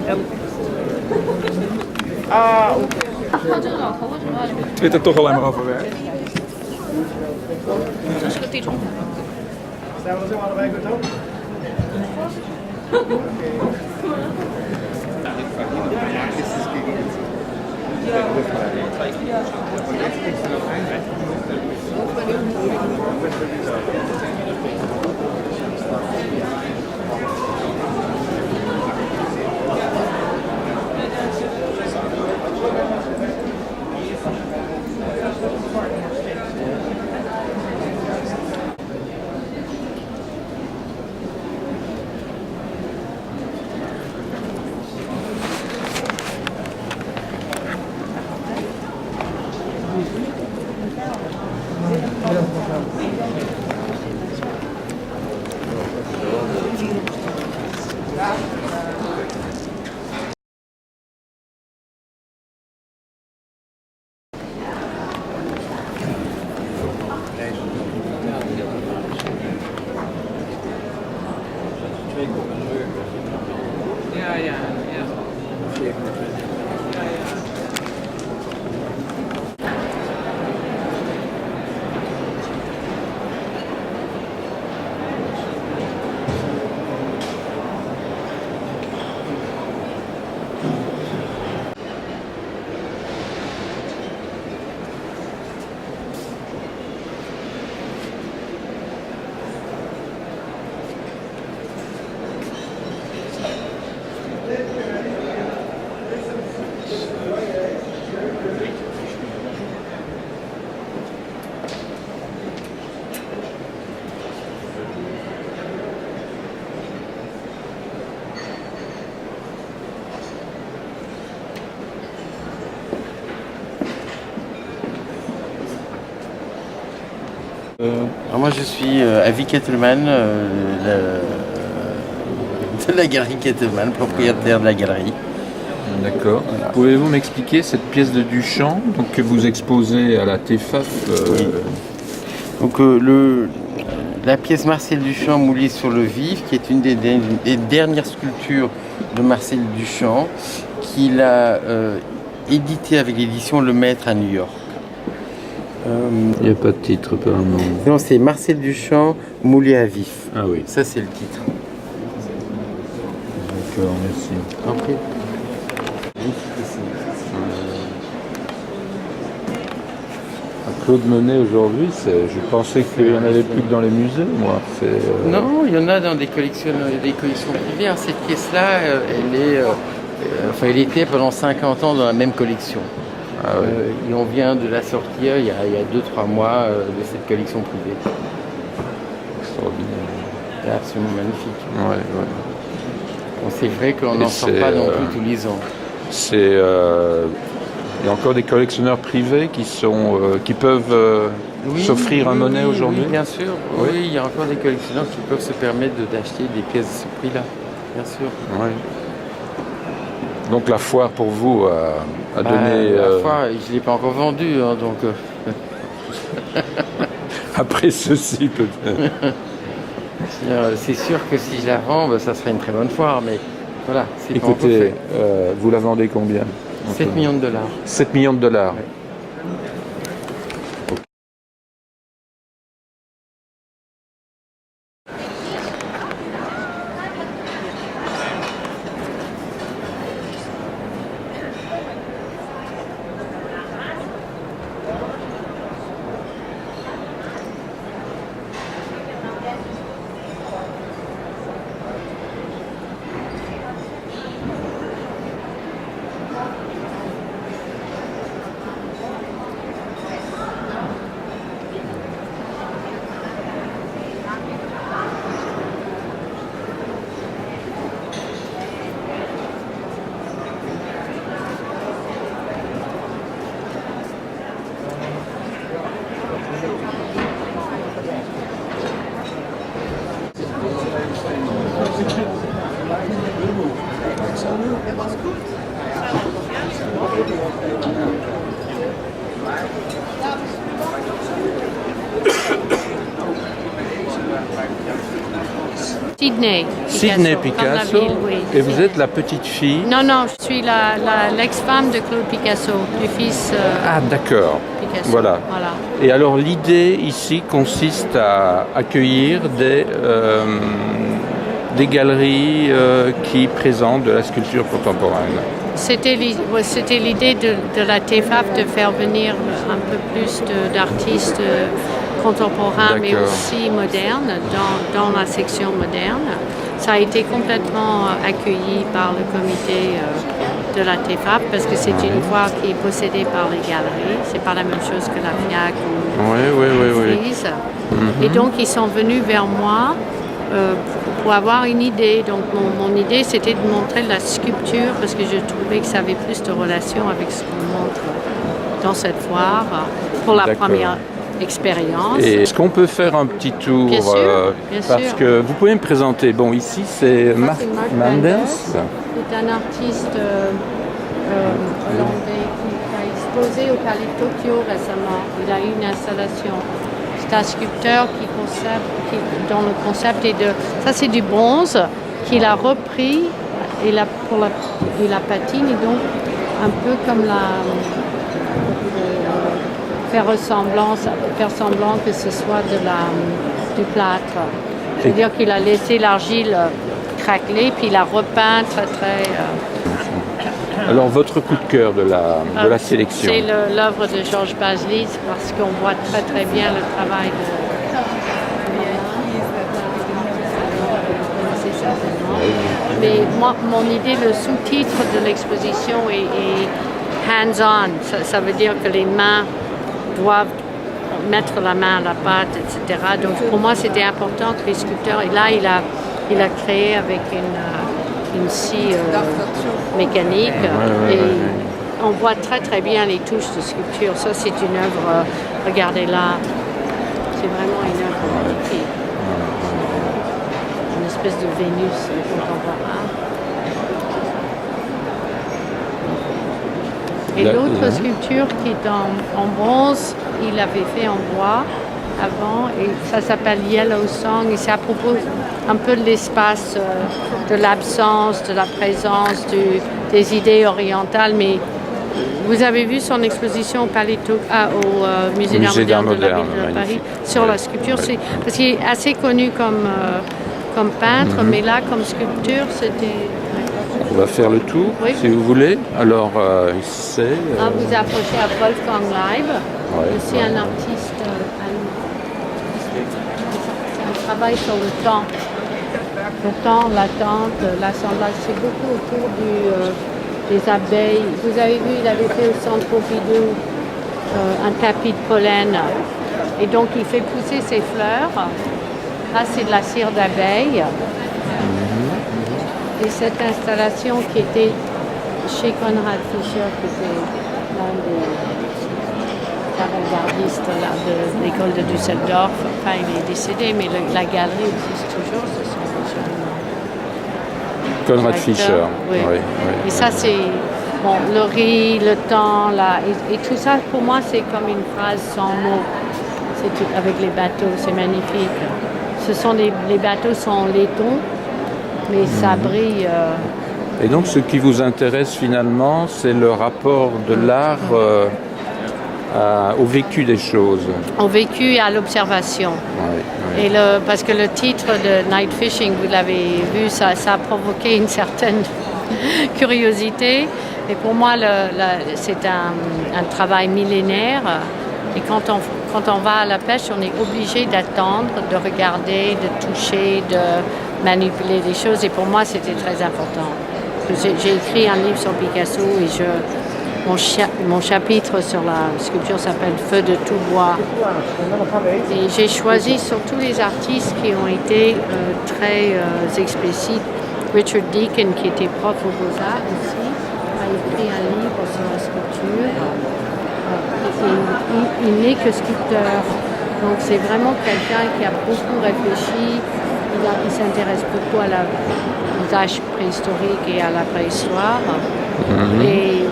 Het zit er toch alleen maar over werk. 这是个地中海。Alors moi je suis Avi Kettleman, de la galerie Kettleman, propriétaire de la galerie. D'accord. Voilà. Pouvez-vous m'expliquer cette pièce de Duchamp donc, que vous exposez à la TEFAF Oui. Donc la pièce Marcel Duchamp moulée sur le vif, qui est une des dernières sculptures de Marcel Duchamp, qu'il a édité avec l'édition Le Maître à New York. Il n'y a pas de titre apparemment. Non, c'est Marcel Duchamp moulé à vif. Ah oui. Ça c'est le titre. D'accord, merci. En prie. Claude Monet aujourd'hui, je pensais qu'il n'y en avait plus que dans les musées, moi. Non, il y en a dans des collections privées. Alors, cette pièce-là, elle était pendant 50 ans dans la même collection. Ah, oui. Et on vient de la sortir il y a 2-3 mois de cette collection privée. Extraordinaire. C'est absolument magnifique. Ouais. Bon, c'est vrai qu'on n'en sort pas non plus tous les ans. Il y a encore des collectionneurs privés qui peuvent s'offrir un Monet aujourd'hui. Oui, bien sûr. Oui, il y a encore des collectionneurs qui peuvent se permettre d'acheter des pièces de ce prix-là. Bien sûr. Oui. Donc la foire pour vous a donné... La foire, je ne l'ai pas encore vendue, hein, donc... Après ceci, peut-être. C'est sûr que si je la vends, ça serait une très bonne foire, mais voilà, c'est pas encore Écoutez, fait. vous la vendez combien? 7 millions de dollars. 7 millions de dollars. Ouais. Sydney Sydney comme la Picasso. ville, oui. Et vous êtes la petite fille. Non, je suis l'ex-femme de Claude Picasso, du fils Ah, d'accord. Picasso. Voilà. Et alors l'idée ici consiste à accueillir des galeries qui présentent de la sculpture contemporaine. C'était l'idée de la TFAF de faire venir un peu plus d'artistes contemporains, mais aussi modernes, dans la section moderne. Ça a été complètement accueilli par le comité de la TFAF parce que c'est une voie qui est possédée par les galeries. C'est pas la même chose que la FIAC ou Frise. Et donc ils sont venus vers moi pour avoir une idée. Donc mon idée c'était de montrer la sculpture parce que je trouvais que ça avait plus de relation avec ce qu'on montre dans cette foire pour la première expérience. Et est-ce qu'on peut faire un petit tour bien sûr. Parce que vous pouvez me présenter. Bon, ici c'est Mark Manders. C'est un artiste hollandais qui a exposé au Palais de Tokyo récemment. Il a eu une installation. C'est un sculpteur dont le concept est de... Ça c'est du bronze qu'il a repris et la patine et donc un peu comme faire semblant que ce soit du plâtre. C'est-à-dire qu'il a laissé l'argile craqueler, puis il a repeint très... Alors votre coup de cœur de la sélection? C'est l'œuvre de Georges Baselis parce qu'on voit très bien le travail de... Mais moi, mon idée, le sous-titre de l'exposition est hands-on. Ça veut dire que les mains doivent mettre la main à la pâte, etc. Donc pour moi, c'était important que les sculpteurs... Et là, il a créé avec une scie mécanique. On voit très bien les touches de sculpture. Ça, c'est une œuvre... regardez là. C'est vraiment une œuvre magnifique. Une espèce de Vénus contemporain. Et l'autre sculpture qui est en bronze, il l'avait fait en bois avant et ça s'appelle Yellow Song et c'est à propos un peu de l'espace, de l'absence, de la présence, des idées orientales. Mais vous avez vu son exposition au Palais au Musée d'Art moderne de la ville de Paris sur la sculpture. Oui. Parce qu'il est assez connu comme peintre, mais là comme sculpture, c'était... On va faire le tour, si vous voulez. Alors, c'est... vous approchez à Wolfgang Leib, aussi un artiste allemand. C'est un travail sur le temps. Le temps, l'attente, l'assemblage, c'est beaucoup autour des abeilles. Vous avez vu, il avait fait au Centre Pompidou un tapis de pollen. Et donc, il fait pousser ses fleurs. Là, c'est de la cire d'abeille. Et cette installation qui était chez Konrad Fischer, qui était l'un des avant-gardistes de l'école de Düsseldorf, enfin il est décédé, mais la galerie existe toujours, ce sont des Konrad Fischer. Oui. Et ça c'est le riz, le temps, et tout ça pour moi c'est comme une phrase sans mots. C'est tout, avec les bateaux, c'est magnifique. Les bateaux sont en laiton. Mais ça brille. Et donc, ce qui vous intéresse finalement, c'est le rapport de l'art au vécu des choses. Au vécu et à l'observation. Et parce que le titre de Night Fishing, vous l'avez vu, ça a provoqué une certaine curiosité. Et pour moi, c'est un travail millénaire. Et quand on va à la pêche, on est obligé d'attendre, de regarder, de toucher, de manipuler des choses. Et pour moi, c'était très important. J'ai écrit un livre sur Picasso et mon chapitre sur la sculpture s'appelle Feu de tout bois. Et j'ai choisi surtout les artistes qui ont été très explicites. Richard Deacon, qui était prof aux Beaux-Arts ici, a écrit un livre sur la sculpture. Il n'est que sculpteur. Donc c'est vraiment quelqu'un qui a beaucoup réfléchi. Il s'intéresse beaucoup aux âges préhistoriques et à la préhistoire. Et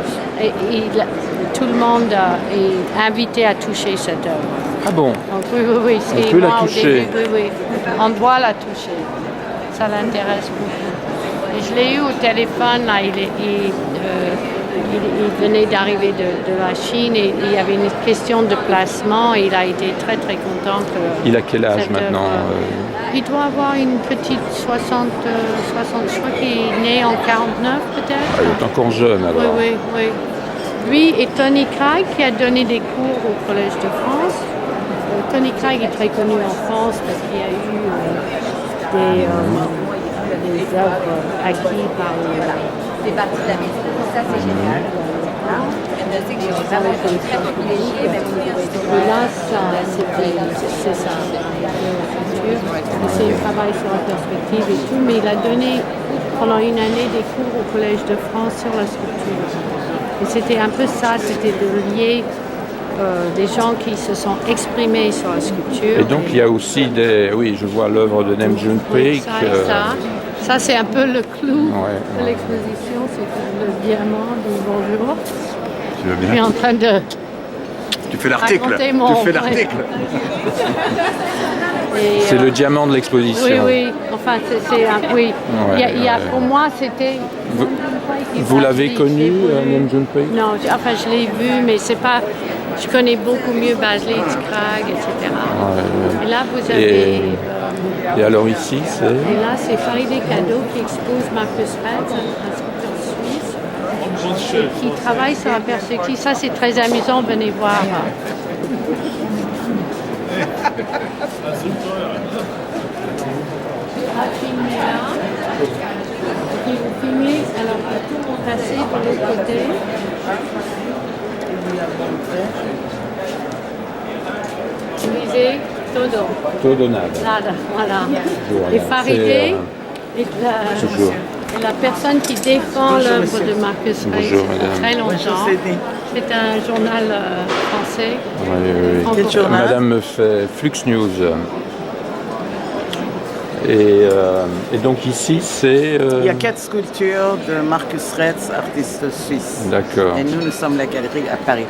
tout le monde est invité à toucher cette œuvre. Ah bon? Donc oui. On peut la toucher. Début, oui. On doit la toucher. ça l'intéresse beaucoup. Et je l'ai eu au téléphone, là, il venait d'arriver de la Chine et il y avait une question de placement et il a été très très content que... Il a quel âge maintenant Il doit avoir une petite 60, je crois qu'il est né en 49 peut-être. Ah, il est encore jeune alors. Oui. Lui et Tony Craig qui a donné des cours au Collège de France. Tony Craig est très connu en France parce qu'il y a eu des œuvres acquises par des parties de la maison, donc ça c'est génial. Je sais que j'ai vraiment été très privilégiée, même au Et là, c'est ça. C'est un travail sur la perspective et tout, mais il a donné pendant une année des cours au Collège de France sur la sculpture. Et c'était un peu ça, c'était de lier des gens qui se sont exprimés sur la sculpture. Et donc il y a aussi oui, je vois l'œuvre de Nem June Paik. Ça, c'est un peu le clou de l'exposition, c'est le diamant du bonjour. Tu veux bien? Je suis en train de... Tu fais l'article. Tu fais l'article. C'est le diamant de l'exposition. Oui. Enfin, oui. Ouais, pour moi, c'était... Vous l'avez connu, Nem June Paik? Non, je l'ai vu, mais c'est pas... Je connais beaucoup mieux Baselitz, Craig, etc. Et là, vous avez... Et alors ici, c'est... Et là, c'est Farideh Kado qui expose Marcus Retz, un sculpteur suisse, et qui travaille sur la perspective. Ça, c'est très amusant, venez voir. Filmez là. Et vous filmez, alors tout passer de l'autre côté. Lisez Todonada. Voilà. Et Farideh est la personne qui défend l'œuvre de Marcus Retz depuis très longtemps. C'est un journal français. Oui. Madame me fait Flux News. Et donc ici, c'est... Il y a 4 sculptures de Marcus Retz, artiste suisse. D'accord. Et nous sommes la galerie à Paris.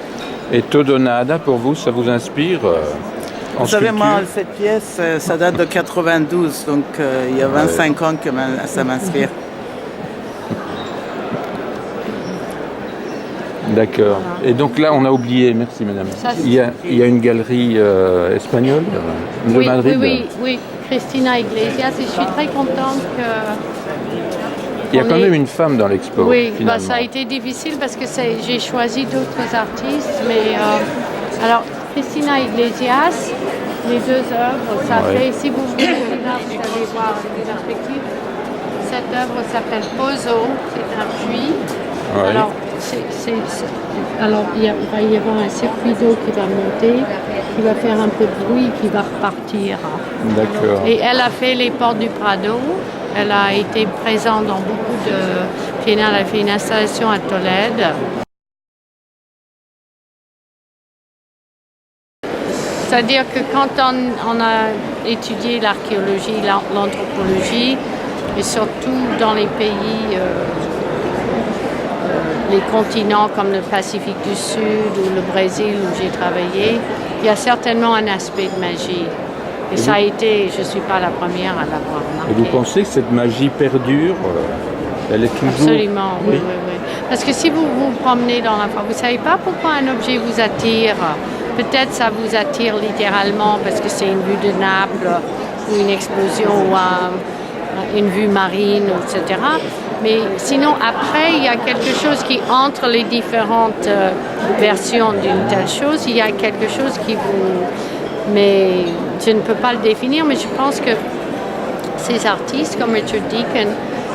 Et Todonada, pour vous, ça vous inspire en Vous savez, sculpture? moi, cette pièce, ça date de 92, donc il y a 25 ans que ça m'inspire. D'accord. Et donc là, on a oublié, merci madame, il y a une galerie espagnole de Madrid. Oui, Cristina Iglesias, et je suis très contente que... Il y a quand même une femme dans l'expo. Oui, finalement. Ça a été difficile parce que j'ai choisi d'autres artistes, mais alors Cristina Iglesias, les deux œuvres, ça fait, si vous voulez, là vous allez voir les perspectives. Cette œuvre s'appelle Pozo, c'est un puits. Ouais. Alors il va y avoir un circuit d'eau qui va monter, qui va faire un peu de bruit, qui va repartir. D'accord. Et elle a fait les portes du Prado. Elle a été présente dans beaucoup de... Puis elle a fait une installation à Tolède. C'est-à-dire que quand on a étudié l'archéologie, l'anthropologie, et surtout dans les pays, les continents comme le Pacifique du Sud ou le Brésil où j'ai travaillé, il y a certainement un aspect de magie. Et ça a été, je ne suis pas la première à l'avoir remarqué. Et vous pensez que cette magie perdure? Elle est toujours... Absolument, oui. Parce que si vous vous promenez dans la forêt, vous ne savez pas pourquoi un objet vous attire. Peut-être ça vous attire littéralement parce que c'est une vue de Naples ou une explosion ou une vue marine, etc. Mais sinon, après, il y a quelque chose qui, entre les différentes versions d'une telle chose, il y a quelque chose qui vous... Mais je ne peux pas le définir, mais je pense que ces artistes comme Richard Deacon,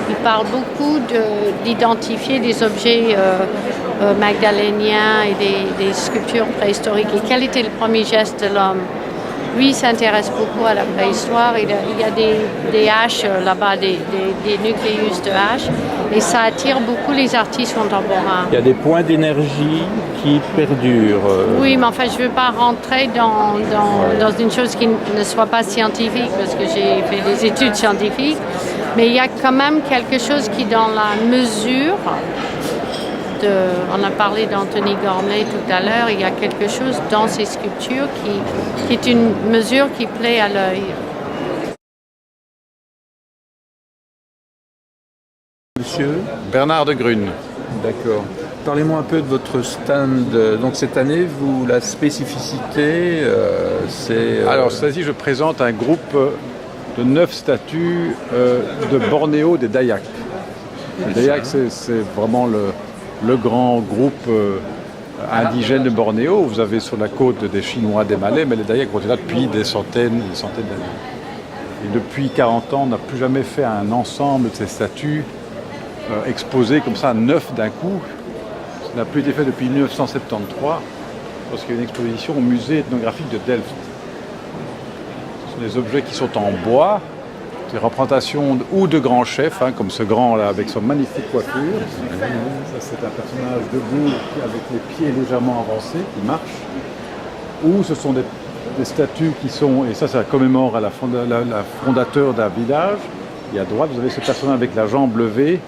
ils parlent beaucoup d'identifier des objets magdaléniens et des sculptures préhistoriques. Et quel était le premier geste de l'homme? Lui, il s'intéresse beaucoup à la préhistoire. Il y a des haches là-bas, des nucléus de haches, et ça attire beaucoup les artistes contemporains. Il y a des points d'énergie qui perdurent. Oui, mais enfin, je ne veux pas rentrer dans une chose qui ne soit pas scientifique, parce que j'ai fait des études scientifiques, mais il y a quand même quelque chose qui, dans la mesure, on a parlé d'Anthony Gormley tout à l'heure, il y a quelque chose dans ces sculptures qui est une mesure qui plaît à l'œil. monsieur? Bernard de Grune. D'accord. Parlez-moi un peu de votre stand. Donc cette année, la spécificité, c'est... Alors, cette année, je présente un groupe de 9 statues de Bornéo des Dayaks. Les Dayaks, c'est vraiment le grand groupe indigène de Bornéo. Vous avez sur la côte des Chinois, des Malais, mais les Dayaks ont été là depuis des centaines d'années. Et depuis 40 ans, on n'a plus jamais fait un ensemble de ces statues exposées comme ça, 9 d'un coup. Ça n'a plus été fait depuis 1973, parce qu'il y a une exposition au musée ethnographique de Delft. Ce sont des objets qui sont en bois, des représentations ou de grands chefs, comme ce grand-là avec son magnifique coiffure. Ça, c'est un personnage debout avec les pieds légèrement avancés, qui marche. Ou ce sont des statues qui sont, et ça commémore à la fondateur d'un village. Et à droite, vous avez ce personnage avec la jambe levée,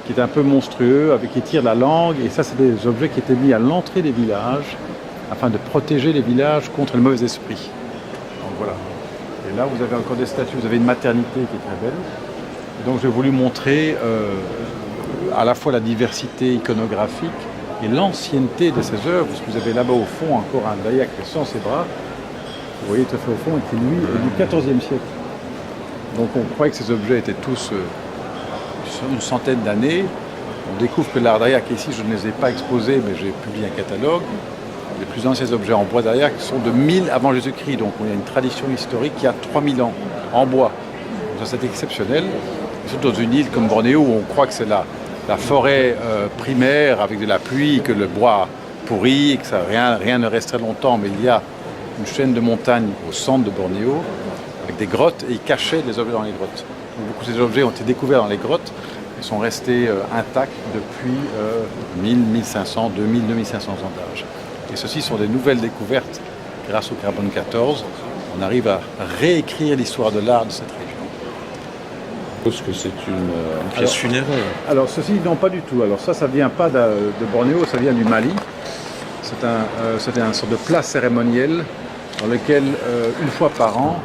qui est un peu monstrueux, qui tire la langue. Et ça, c'est des objets qui étaient mis à l'entrée des villages, afin de protéger les villages contre les mauvais esprits. Donc voilà. Et là, vous avez encore des statues. Vous avez une maternité qui est très belle. Et donc, j'ai voulu montrer à la fois la diversité iconographique et l'ancienneté de ces œuvres. Parce que vous avez là-bas au fond encore un Dayak sans ses bras. Vous voyez tout à fait au fond, et qui lui est du XIVe siècle. Donc on croyait que ces objets étaient tous une centaine d'années. On découvre que l'art Dayak, ici je ne les ai pas exposés, mais j'ai publié un catalogue. Les plus anciens objets en bois Dayak sont de 1000 avant Jésus-Christ. Donc il y a une tradition historique qui a 3000 ans en bois. Donc ça c'est exceptionnel. Surtout dans une île comme Bornéo où on croit que c'est la forêt primaire avec de la pluie, que le bois pourrit, que rien ne reste très longtemps, mais il y a une chaîne de montagnes au centre de Bornéo avec des grottes et ils cachaient des objets dans les grottes. Donc, beaucoup de ces objets ont été découverts dans les grottes et sont restés intacts depuis 1000, 1500, 2000, 2500 ans d'âge. Et ceci sont des nouvelles découvertes grâce au carbone 14. On arrive à réécrire l'histoire de l'art de cette région. Je suppose que c'est une pièce funéraire. Alors ceci, non pas du tout. Alors ça vient pas de Bornéo, ça vient du Mali. C'était une sorte de place cérémonielle dans lequel, une fois par an,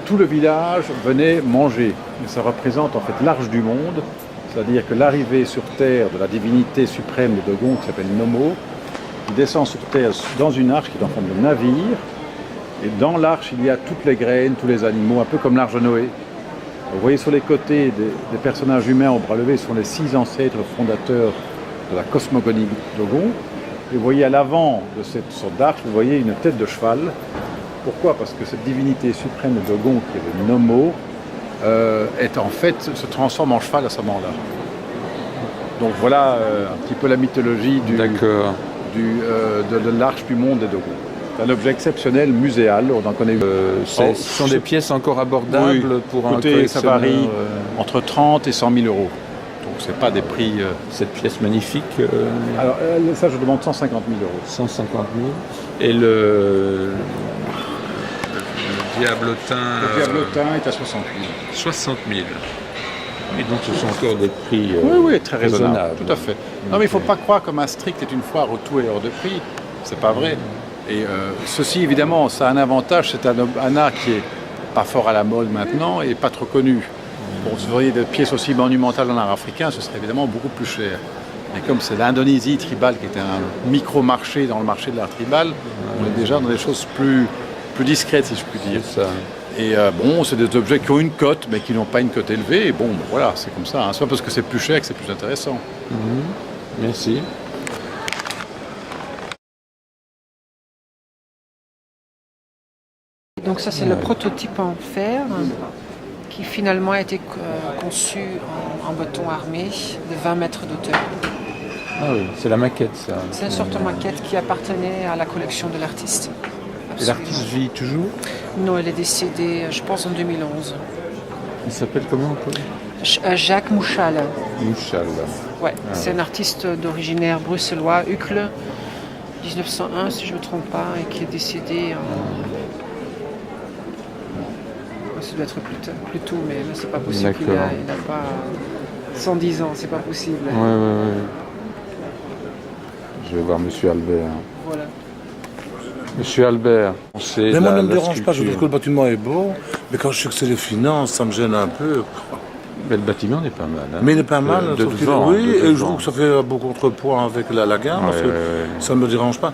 tout le village venait manger. Et ça représente en fait l'arche du monde, c'est-à-dire que l'arrivée sur terre de la divinité suprême de Dogon, qui s'appelle Nomo, qui descend sur terre dans une arche qui est en forme de navire. Et dans l'arche, il y a toutes les graines, tous les animaux, un peu comme l'arche de Noé. Vous voyez sur les côtés des personnages humains au bras levé, ce sont les 6 ancêtres fondateurs de la cosmogonie Dogon. Et vous voyez à l'avant de cette sorte d'arche, vous voyez une tête de cheval. Pourquoi? Parce que cette divinité suprême de Dogon, qui est le Nomo, se transforme en cheval à ce moment-là. Donc voilà un petit peu la mythologie de l'arche du monde des Dogon. C'est un objet exceptionnel, muséal, on en connaît. Ce sont des pièces encore abordables pour un collectionneur. Ça varie entre 30 et 100 000 euros. Donc c'est pas des prix... Cette pièce magnifique Alors ça, je demande 150 000 euros. 150 000. Et le diablotin... Le diablotin est à 60 000. 60 000. Et donc ce sont encore des prix oui, très raisonnables. Tout à fait. Non mais il ne faut pas croire que Maastricht est une foire où tout est hors de prix. C'est pas vrai. Et ceci, évidemment, ça a un avantage. C'est un art qui est pas fort à la mode maintenant et pas trop connu. Bon, vous voyez des pièces aussi monumentales en art africain, ce serait évidemment beaucoup plus cher. Mais comme c'est l'Indonésie tribale qui était un micro-marché dans le marché de l'art tribal, on est déjà dans des choses plus discrètes, si je puis dire. Ça. Et c'est des objets qui ont une cote, mais qui n'ont pas une cote élevée. Et bon, voilà, c'est comme ça. C'est pas parce que c'est plus cher que c'est plus intéressant. Merci. Donc ça, c'est le prototype en fer qui finalement a été conçu en béton armé de 20 mètres d'auteur. Ah oui, c'est la maquette, ça. C'est une sorte de maquette qui appartenait à la collection de l'artiste. Et l'artiste vit toujours? Non, elle est décédée, je pense, en 2011. Il s'appelle comment? Jacques Mouchal. Mouchal. Ouais, c'est un artiste d'originaire bruxellois, Uccle, 1901 si je ne me trompe pas, et qui est décédé ça doit être plus tôt, mais là, c'est pas possible. Il n'a pas 110 ans, c'est pas possible. Ouais. Je vais voir Monsieur Albert. Voilà. Monsieur Albert, mais moi, ne me dérange pas, je trouve que le bâtiment est beau, mais quand je sais que c'est les finances, ça me gêne un peu. Mais le bâtiment n'est pas mal. Hein. Mais il n'est pas mal, de sauf que, devant, oui, de et je devant. trouve que ça fait un beau contrepoint avec la gamme, parce que ça ne me dérange pas.